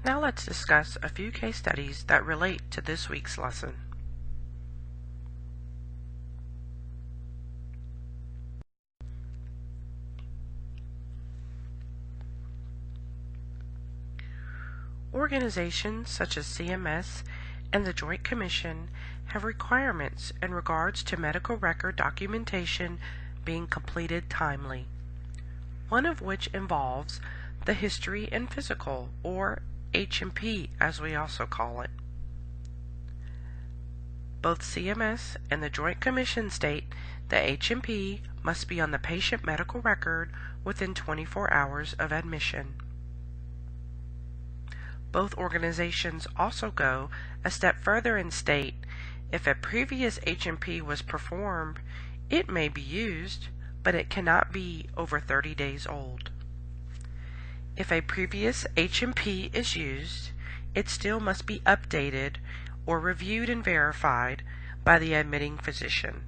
Now let's discuss a few case studies that relate to this week's lesson. Organizations such as CMS and the Joint Commission have requirements in regards to medical record documentation being completed timely, one of which involves the history and physical, or H&P as we also call it. Both CMS and the Joint Commission state that H&P must be on the patient medical record within 24 hours of admission. Both organizations also go a step further and state if a previous H&P was performed, it may be used, but it cannot be over 30 days old. If a previous H&P is used, it still must be updated or reviewed and verified by the admitting physician.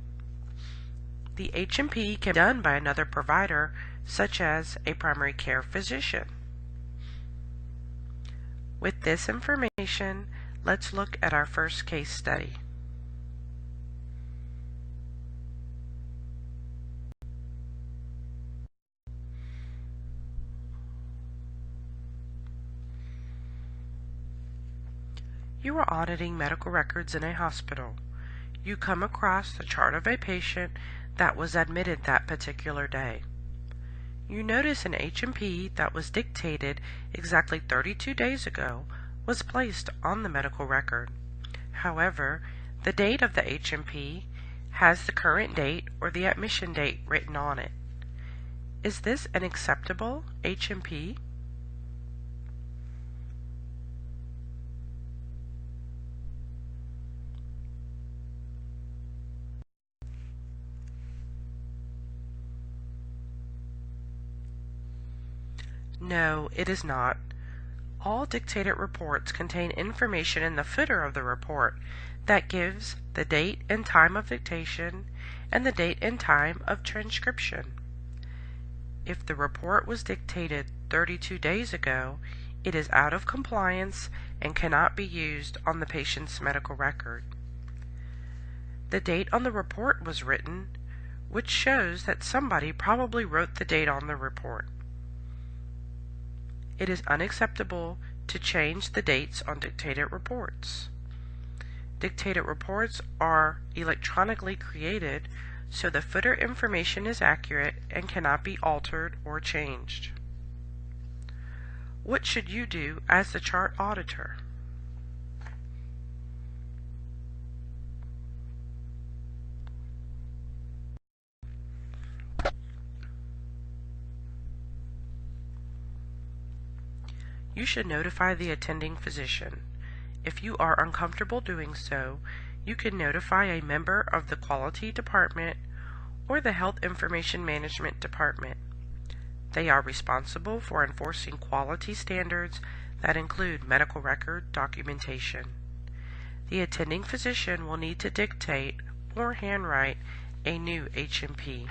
The H&P can be done by another provider, such as a primary care physician. With this information, let's look at our first case study. You are auditing medical records in a hospital. You come across the chart of a patient that was admitted that particular day. You notice an H&P that was dictated exactly 32 days ago was placed on the medical record. However, the date of the H&P has the current date or the admission date written on it. Is this an acceptable H&P? No, it is not. All dictated reports contain information in the footer of the report that gives the date and time of dictation and the date and time of transcription. If the report was dictated 32 days ago, it is out of compliance and cannot be used on the patient's medical record. The date on the report was written, which shows that somebody probably wrote the date on the report. It is unacceptable to change the dates on dictated reports. Dictated reports are electronically created, so the footer information is accurate and cannot be altered or changed. What should you do as the chart auditor? You should notify the attending physician. If you are uncomfortable doing so, you can notify a member of the quality department or the health information management department. They are responsible for enforcing quality standards that include medical record documentation. The attending physician will need to dictate or handwrite a new H&P.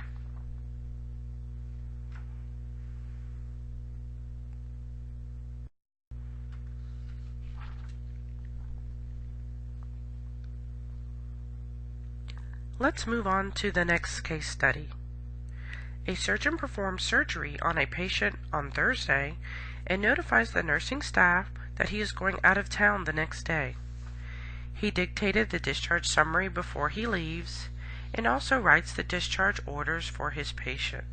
Let's move on to the next case study. A surgeon performs surgery on a patient on Thursday and notifies the nursing staff that he is going out of town the next day. He dictated the discharge summary before he leaves and also writes the discharge orders for his patient.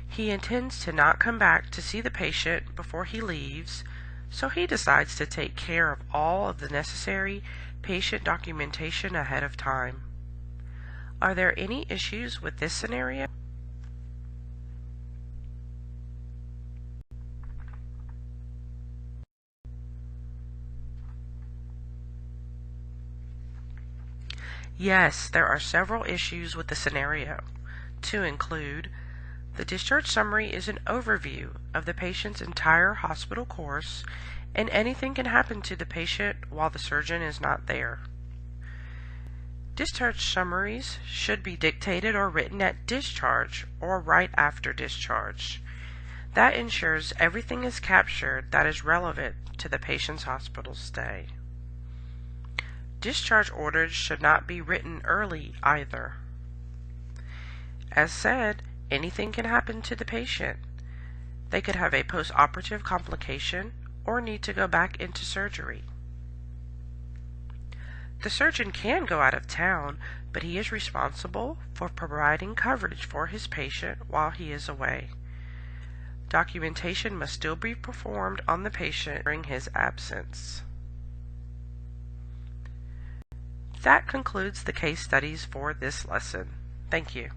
He intends to not come back to see the patient before he leaves, so he decides to take care of all of the necessary patient documentation ahead of time. Are there any issues with this scenario? Yes, there are several issues with the scenario, to include the discharge summary is an overview of the patient's entire hospital course, and anything can happen to the patient while the surgeon is not there. Discharge summaries should be dictated or written at discharge or right after discharge. That ensures everything is captured that is relevant to the patient's hospital stay. Discharge orders should not be written early either. As said, anything can happen to the patient. They could have a post-operative complication or need to go back into surgery. The surgeon can go out of town, but he is responsible for providing coverage for his patient while he is away. Documentation must still be performed on the patient during his absence. That concludes the case studies for this lesson. Thank you.